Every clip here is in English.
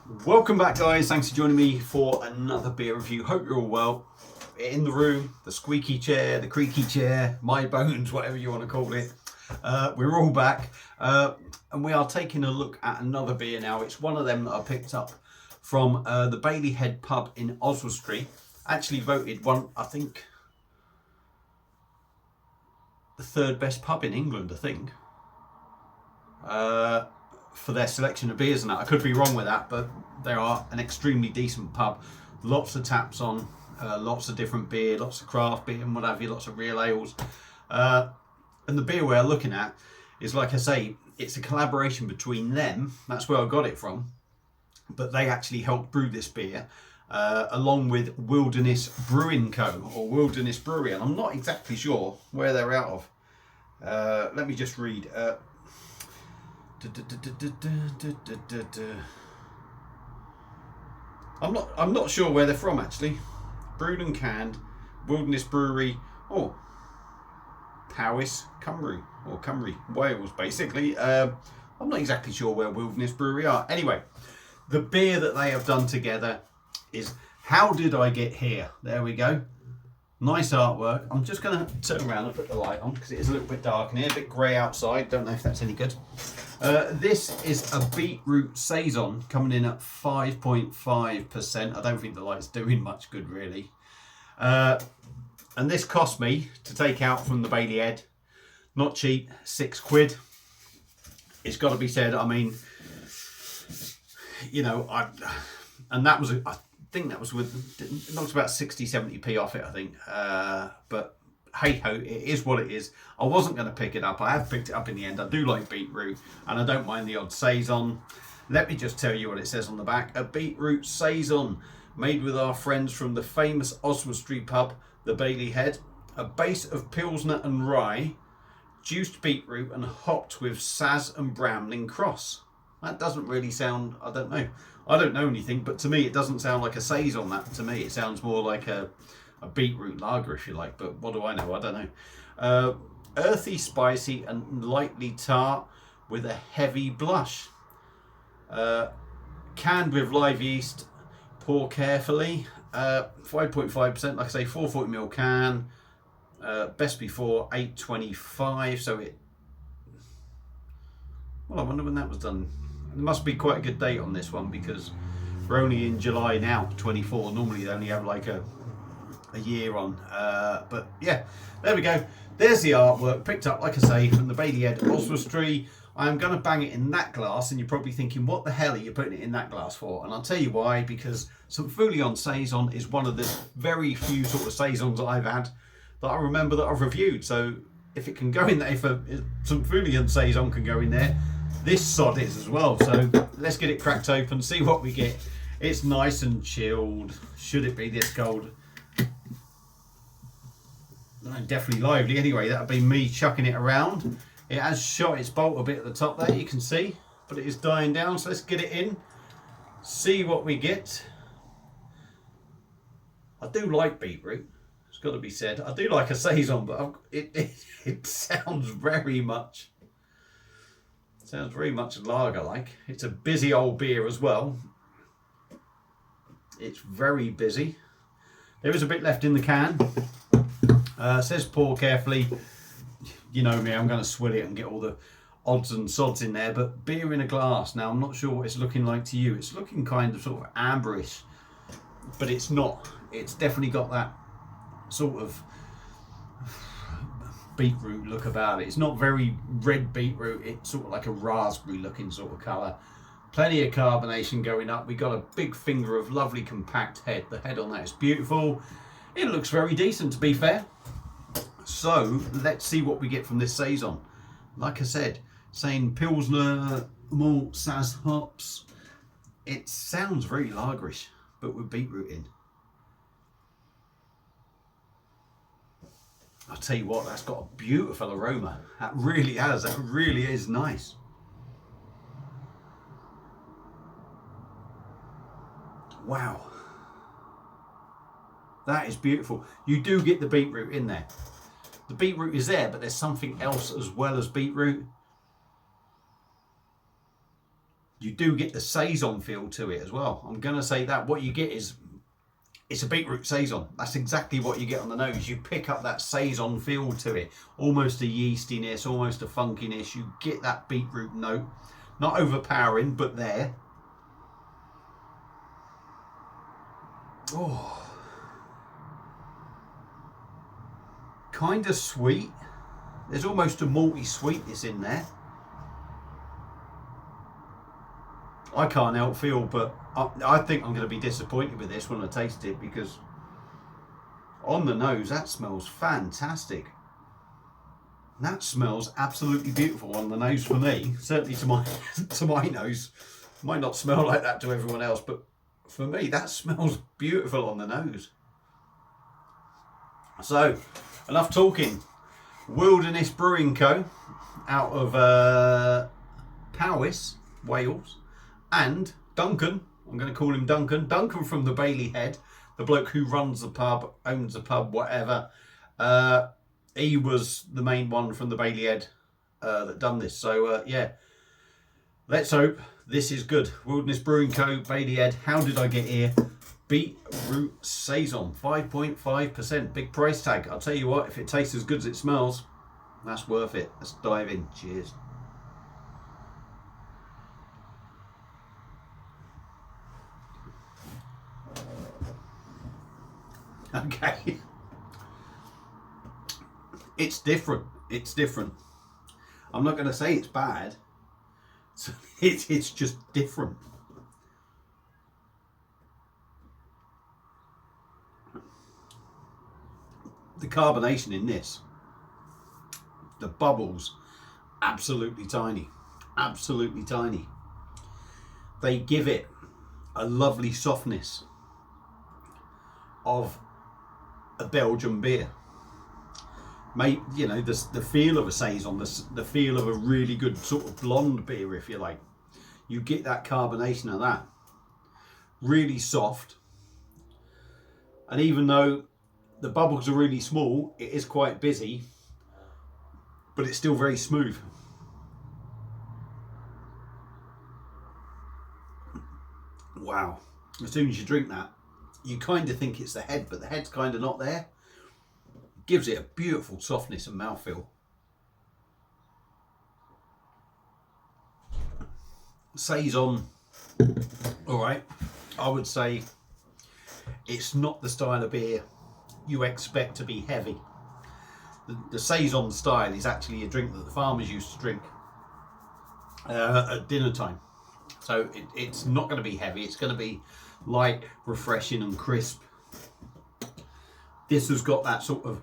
Welcome back, guys. Thanks for joining me for another beer review. Hope you're all well. In the room, the squeaky chair, the creaky chair, my bones, whatever you want to call it. We're all back, and we are taking a look at another beer now. It's one of them that I picked up from the Bailey Head pub in Oswestry. Actually voted one, I think, the third best pub in England, I think. For their selection of beers and that. I could be wrong with that, but they are an extremely decent pub. Lots of taps on, lots of different beer, lots of craft beer and what have you, lots of real ales. And the beer we're looking at is, like I say, it's a collaboration between them. That's where I got it from. But they actually helped brew this beer, along with Wilderness Brewing Co. or Wilderness Brewery. And I'm not exactly sure where they're out of. Let me just read. I'm not sure where they're from actually. Brewed and canned, Wilderness Brewery, Powys, Cymru, or Cymru, Wales basically. I'm not exactly sure where Wilderness Brewery are. Anyway, the beer that they have done together is How Did I Get Here? There we go. Nice artwork. I'm just going to turn around and put the light on because it is a little bit dark in here, a bit grey outside. Don't know if that's any good. This is a beetroot saison coming in at 5.5%. I don't think the light's doing much good really. And this cost me to take out from the Bailey Head. Not cheap, £6. It's got to be said. I mean, you know, I think that was with, it knocked about 60-70p off it, I think. But hey ho, it is what it is. I wasn't going to pick it up. I have picked it up in the end. I do like beetroot and I don't mind the odd saison. Let me just tell you what it says on the back. A beetroot saison made with our friends from the famous Oswestry pub, the Bailey Head. A base of Pilsner and rye, juiced beetroot and hopped with Saz and Bramling Cross. That doesn't really sound, I don't know anything, but to me it doesn't sound like a saison. That to me it sounds more like a beetroot lager, if you like, but what do I know? I don't know. Earthy, spicy and lightly tart with a heavy blush. Canned with live yeast. Pour carefully. 5.5%, like I say, 440ml can. Best before 825, so it, well, I wonder when that was done. There must be quite a good date on this one because we're only in July now, 24. Normally they only have like a year on, but yeah, there we go. There's the artwork picked up, like I say, from the Bailey Head Oswestry. I'm going to bang it in that glass, and you're probably thinking, what the hell are you putting it in that glass for? And I'll tell you why, because St. Fouillon Saison is one of the very few sort of saisons I've had that I remember that I've reviewed. So if it can go in there, if St. Fouillon Saison can go in there, this sod is as well. So let's get it cracked open, see what we get. It's nice and chilled. Should it be this cold? Definitely lively. Anyway, that'll be me chucking it around. It has shot its bolt a bit at the top there, you can see, but it is dying down. So let's get it in, see what we get. I do like beetroot, it's got to be said. I do like a saison, but it sounds very much lager like. It's a busy old beer as well. It's very busy. There is a bit left in the can. Says pour carefully. You know me, I'm going to swill it and get all the odds and sods in there. But beer in a glass. Now, I'm not sure what it's looking like to you. It's looking kind of sort of amberish, but it's not. It's definitely got that sort of beetroot look about it. It's not very red beetroot. It's sort of like a raspberry looking sort of colour. Plenty of carbonation going up. We got a big finger of lovely compact head. The head on that is beautiful. It looks very decent, to be fair. So let's see what we get from this saison. Like I said, saying Pilsner, malt, Saz hops. It sounds very lagerish, but with beetroot in. I'll tell you what, that's got a beautiful aroma. That really has. That really is nice. Wow. That is beautiful. You do get the beetroot in there. The beetroot is there, but there's something else as well as beetroot. You do get the saison feel to it as well. I'm going to say that what you get is, it's a beetroot saison. That's exactly what you get on the nose. You pick up that saison feel to it. Almost a yeastiness, almost a funkiness. You get that beetroot note. Not overpowering, but there. Oh. Kind of sweet. There's almost a malty sweetness in there. I can't help feel, but I think I'm going to be disappointed with this when I taste it, because on the nose that smells fantastic. That smells absolutely beautiful on the nose for me. Certainly to my to my nose. Might not smell like that to everyone else, but for me that smells beautiful on the nose. So, enough talking. Wilderness Brewing Co. out of Powys, Wales. And Duncan, I'm going to call him Duncan from the Bailey Head, the bloke who runs the pub, owns the pub, whatever. He was the main one from the Bailey Head that done this. So yeah, let's hope this is good. Wilderness Brewing Co, Bailey Head. How did I get here? Beetroot saison, 5.5%. Big price tag. I'll tell you what, if it tastes as good as it smells, that's worth it. Let's dive in. Cheers. Okay. It's different. It's different. I'm not going to say it's bad. It's just different. The carbonation in this, the bubbles, absolutely tiny. Absolutely tiny. They give it a lovely softness of a Belgian beer. Mate, you know, the feel of a saison, the feel of a really good sort of blonde beer, if you like. You get that carbonation of that. Really soft. And even though the bubbles are really small, it is quite busy, but it's still very smooth. Wow. As soon as you drink that, you kind of think it's the head, but the head's kind of not there. Gives it a beautiful softness and mouthfeel. Saison, all right, I would say it's not the style of beer you expect to be heavy. The saison style is actually a drink that the farmers used to drink at dinner time. So it's not going to be heavy. It's going to be light, refreshing and crisp. This has got that sort of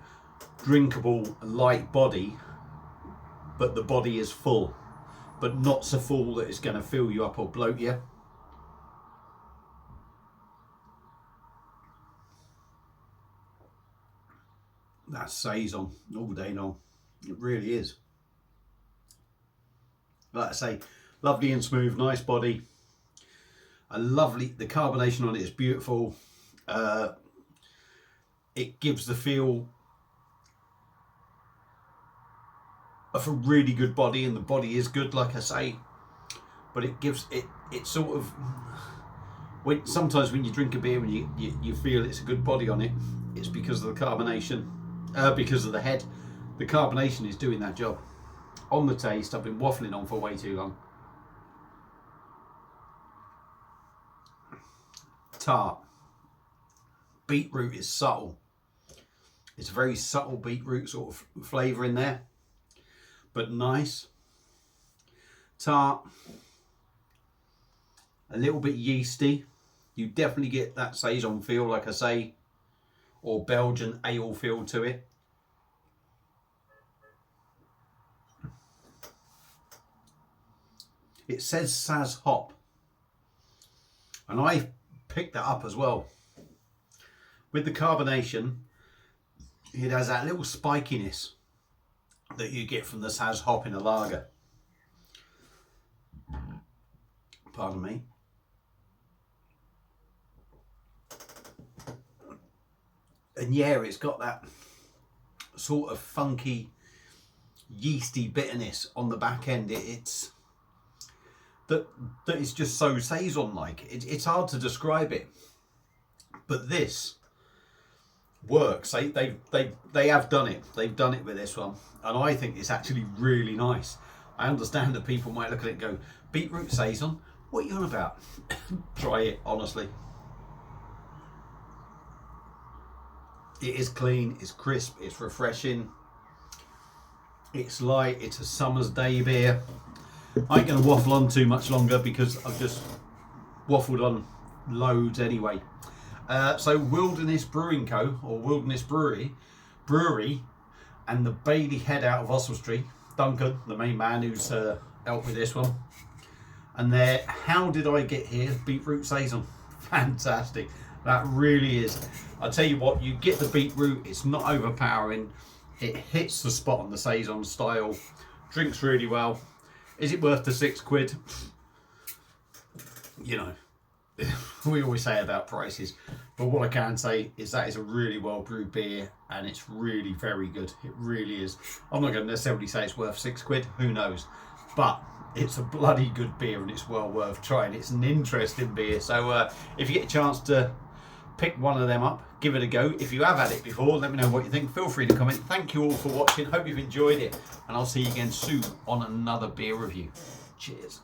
drinkable light body, but the body is full, but not so full that it's going to fill you up or bloat you. That's saison all day long. It really is. Like I say, lovely and smooth, nice body. The carbonation on it is beautiful. It gives the feel of a really good body, and the body is good, like I say. But it gives it sort of, sometimes when you drink a beer and you feel it's a good body on it, it's because of the carbonation, because of the head. The carbonation is doing that job. On the taste, I've been waffling on for way too long. Tart. Beetroot is subtle. It's a very subtle beetroot sort of flavour in there, but nice. Tart. A little bit yeasty. You definitely get that saison feel, like I say, or Belgian ale feel to it. It says Saz hop, and I picked that up as well. With the carbonation, it has that little spikiness that you get from the Saz hop in a lager. Pardon me. And yeah, it's got that sort of funky, yeasty bitterness on the back end. It's that is just so saison-like. It's hard to describe it, but this works. They have done it. They've done it with this one, and I think it's actually really nice. I understand that people might look at it and go, beetroot saison, what are you on about? Try it, honestly. It is clean, it's crisp, it's refreshing, it's light, it's a summer's day beer. I ain't going to waffle on too much longer because I've just waffled on loads anyway. So Wilderness Brewing Co. or Wilderness Brewery, and the Bailey Head out of Oswestry, Duncan, the main man who's helped with this one. And their How Did I Get Here beetroot saison. Fantastic. That really is. I'll tell you what, you get the beetroot, it's not overpowering. It hits the spot on the saison style. Drinks really well. Is it worth the £6? You know, we always say about prices, but what I can say is that is a really well brewed beer, and it's really very good. It really is. I'm not going to necessarily say it's worth £6. Who knows? But it's a bloody good beer, and it's well worth trying. It's an interesting beer. So if you get a chance to pick one of them up, give it a go. If you have had it before, let me know what you think. Feel free to comment. Thank you all for watching. Hope you've enjoyed it, and I'll see you again soon on another beer review. Cheers.